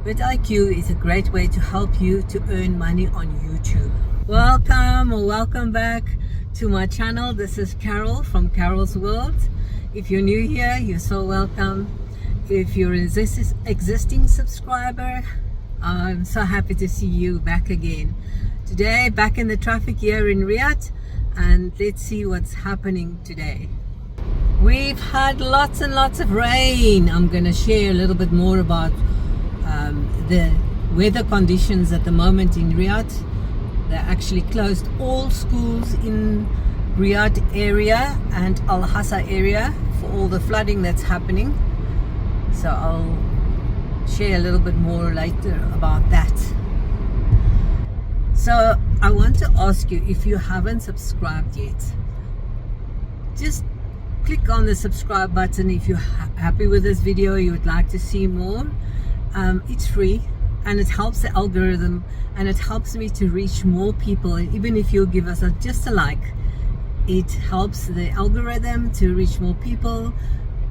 vidIQ is a great way to help you to earn money on YouTube. Welcome or welcome back to my channel. This is Carol from Carol's World. If you're new here, you're so welcome. If you're an existing subscriber, I'm so happy to see you back again. Today, back in the traffic here in Riyadh, and let's see what's happening today. We've had lots and lots of rain. I'm going to share a little bit more about the weather conditions at the moment in Riyadh. They actually closed all schools in Riyadh area and Al Hassa area for all the flooding that's happening. So I'll share a little bit more later about that. So I want to ask you, if you haven't subscribed yet, just click on the subscribe button. If you're happy with this video, you would like to see more, it's free and it helps the algorithm and it helps me to reach more people. And even if you give us just a like, it helps the algorithm to reach more people,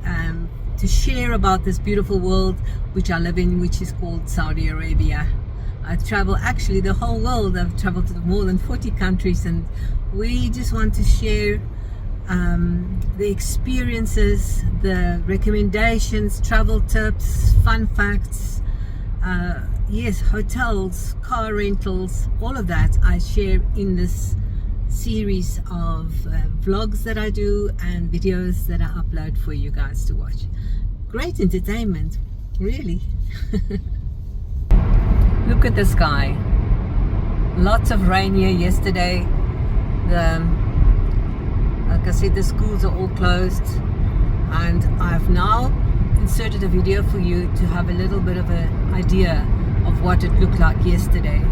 to share about this beautiful world which I live in, which is called Saudi Arabia. I travel actually the whole world. I've traveled to more than 40 countries, and we just want to share the experiences, the recommendations, travel tips, fun facts, yes, hotels, car rentals, all of that I share in this series of vlogs that I do and videos that I upload for you guys to watch. Great entertainment, really. Look at the sky. Lots of rain here yesterday. Like I said, the schools are all closed, and I've now inserted a video for you to have a little bit of an idea of what it looked like yesterday.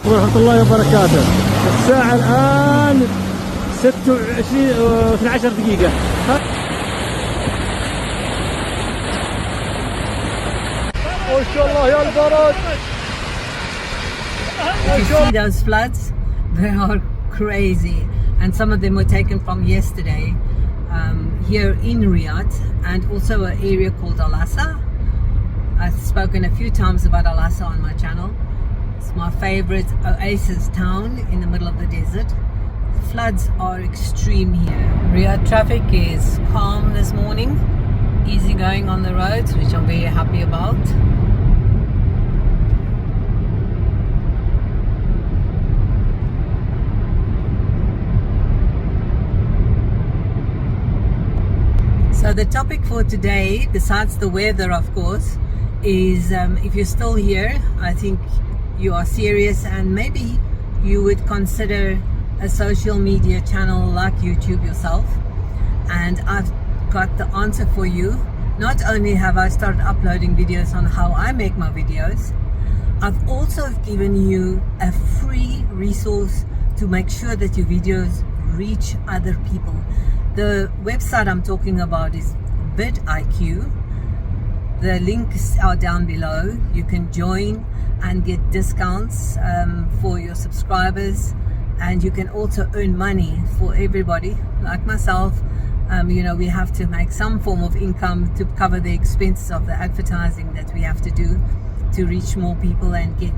ورحمة الله وبركاته. الساعة الآن 26 و 12 دقيقة. ما شاء الله يا البرد. You see those floods? They are crazy, and some of them were taken from yesterday here in Riyadh, and also an area called Al Hassa. I've spoken a few times about Al Hassa on my channel. It's my favorite oasis town in the middle of the desert. Floods are extreme here. Riyadh traffic is calm this morning, easy going on the roads, which I'm very happy about. So the topic for today, besides the weather of course, is if you're still here, I think you are serious and maybe you would consider a social media channel like YouTube yourself. And I've got the answer for you. Not only have I started uploading videos on how I make my videos, I've also given you a free resource to make sure that your videos reach other people. The website I'm talking about is vidIQ. The links are down below. You can join and get discounts for your subscribers, and you can also earn money for everybody like myself. You know, we have to make some form of income to cover the expenses of the advertising that we have to do to reach more people and get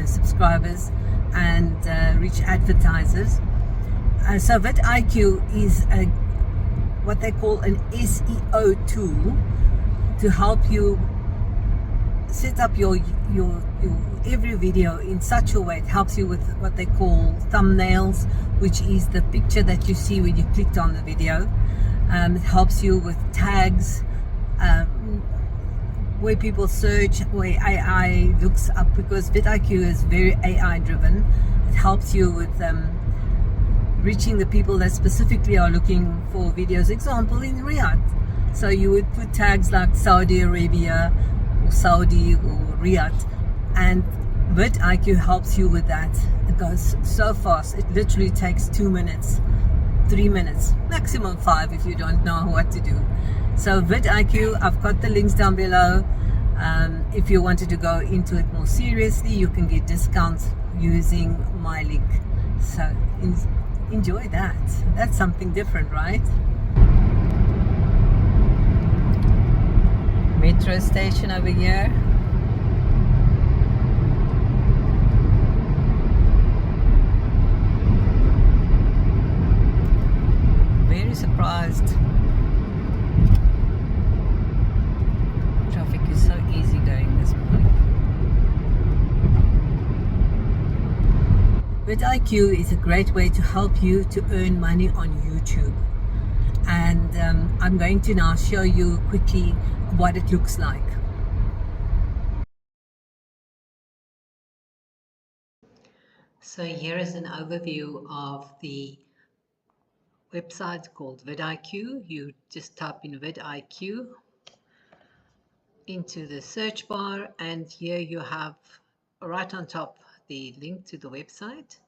subscribers and reach advertisers. So vidIQ is what they call an SEO tool to help you set up your every video in such a way. It helps you with what they call thumbnails, which is the picture that you see when you clicked on the video. It helps you with tags, where people search, where AI looks up, because vidIQ is very AI driven. It helps you with reaching the people that specifically are looking for videos. Example, in Riyadh, so you would put tags like Saudi Arabia or Saudi or Riyadh, and vidIQ helps you with that. It goes so fast. It literally takes 2 minutes 3 minutes, maximum 5 if you don't know what to do. So vidIQ, I've got the links down below. If you wanted to go into it more seriously, you can get discounts using my link. So enjoy that. That's something different, right? Metro station over here. Very surprised. Traffic is so easy going this morning. vidIQ is a great way to help you to earn money on YouTube. And I'm going to now show you quickly what it looks like. So here is an overview of the website called vidIQ. You just type in vidIQ into the search bar, and here you have right on top the link to the website.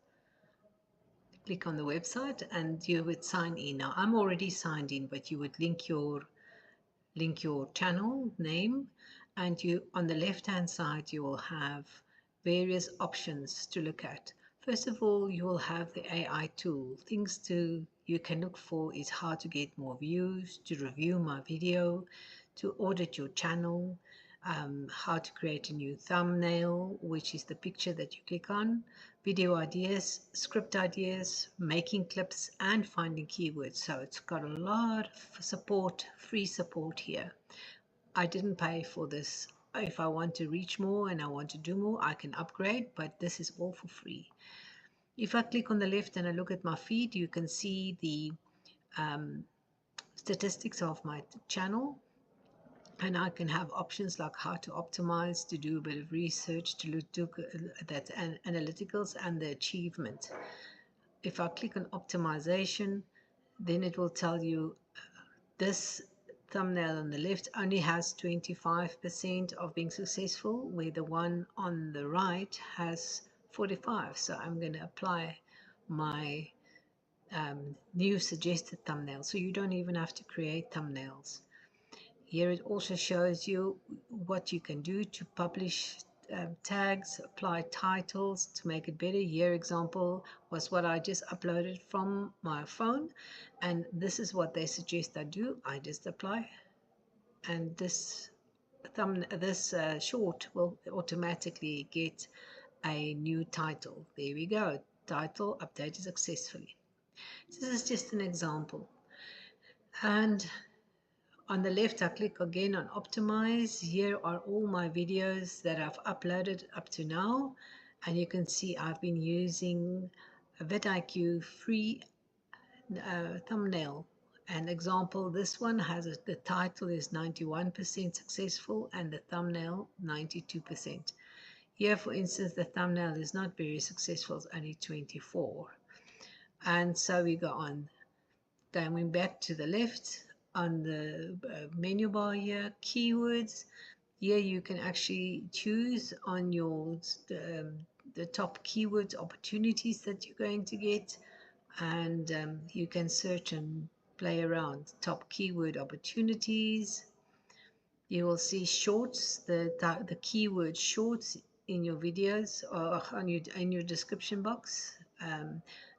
Click on the website and you would sign in. Now I'm already signed in, but you would link your channel name, and you on the left hand side you will have various options to look at. First of all, you will have the AI tool. Things you can look for is how to get more views, to review my video, to audit your channel, how to create a new thumbnail, which is the picture that you click on, video ideas, script ideas, making clips, and finding keywords. So it's got a lot of support, free support here. I didn't pay for this. If I want to reach more and I want to do more, I can upgrade, but this is all for free. If I click on the left and I look at my feed, you can see the statistics of my channel. And I can have options like how to optimize, to do a bit of research, to look at that analyticals and the achievement. If I click on optimization, then it will tell you this thumbnail on the left only has 25% of being successful, where the one on the right has 45. So I'm going to apply my new suggested thumbnail. So you don't even have to create thumbnails. Here it also shows you what you can do to publish tags, apply titles to make it better. Here example was what I just uploaded from my phone, and this is what they suggest I do. I just apply, and this short will automatically get a new title. There we go. Title updated successfully. This is just an example. And on the left, I click again on optimize. Here are all my videos that I've uploaded up to now. And you can see I've been using a vidIQ free thumbnail. An example, this one has the title is 91% successful and the thumbnail 92%. Here, for instance, the thumbnail is not very successful, it's only 24. And so we go on. Going back to the left, on the menu bar here, keywords. Here you can actually choose on your the top keywords opportunities that you're going to get, and you can search and play around. Top keyword opportunities. You will see shorts, the keyword shorts in your videos or in your description box.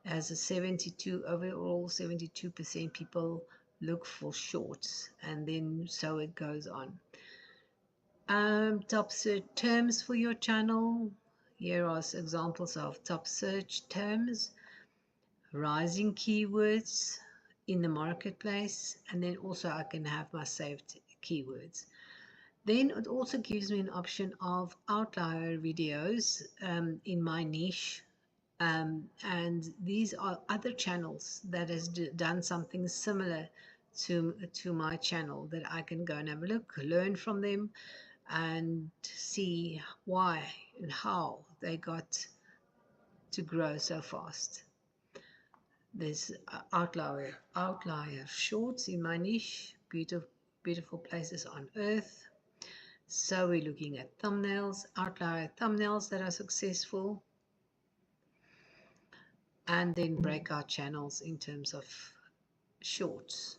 As a 72 overall, 72% people look for shorts, and then so it goes on. Top search terms for your channel. Here are examples of top search terms. Rising keywords in the marketplace, and then also I can have my saved keywords. Then it also gives me an option of outlier videos in my niche. And these are other channels that has done something similar to my channel that I can go and have a look, learn from them, and see why and how they got to grow so fast. There's outlier shorts in my niche, beautiful places on earth. So we're looking at thumbnails, outlier thumbnails that are successful, and then breakout channels in terms of shorts.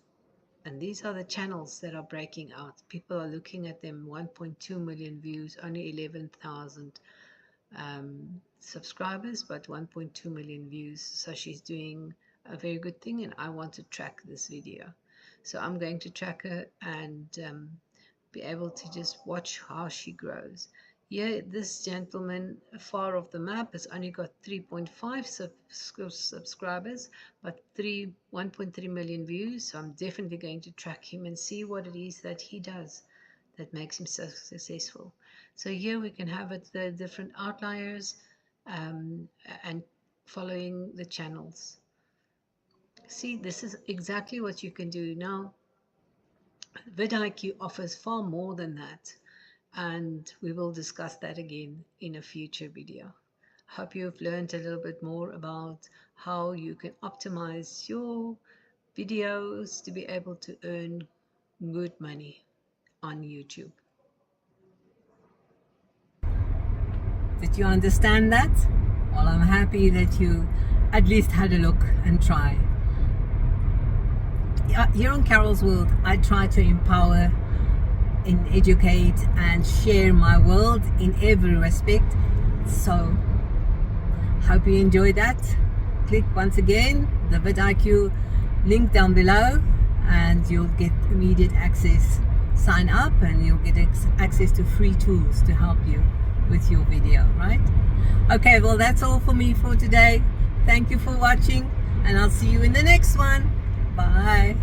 And these are the channels that are breaking out. People are looking at them. 1.2 million views, only 11,000 subscribers, but 1.2 million views. So she's doing a very good thing, and I want to track this video. So I'm going to track her and be able to just watch how she grows. Yeah, this gentleman far off the map has only got 3.5 subscribers, but 1.3 million views. So I'm definitely going to track him and see what it is that he does that makes him so successful. So here we can have it, the different outliers and following the channels. See, this is exactly what you can do now. vidIQ offers far more than that, and we will discuss that again in a future video. Hope you've learned a little bit more about how you can optimize your videos to be able to earn good money on YouTube. Did you understand that? Well, I'm happy that you at least had a look and try. Here on Carol's World, I try to empower and educate and share my world in every respect. So, hope you enjoyed that. Click once again the vidIQ link down below and you'll get immediate access. Sign up and you'll get access to free tools to help you with your video, right? Okay, well, that's all for me for today. Thank you for watching, and I'll see you in the next one. Bye.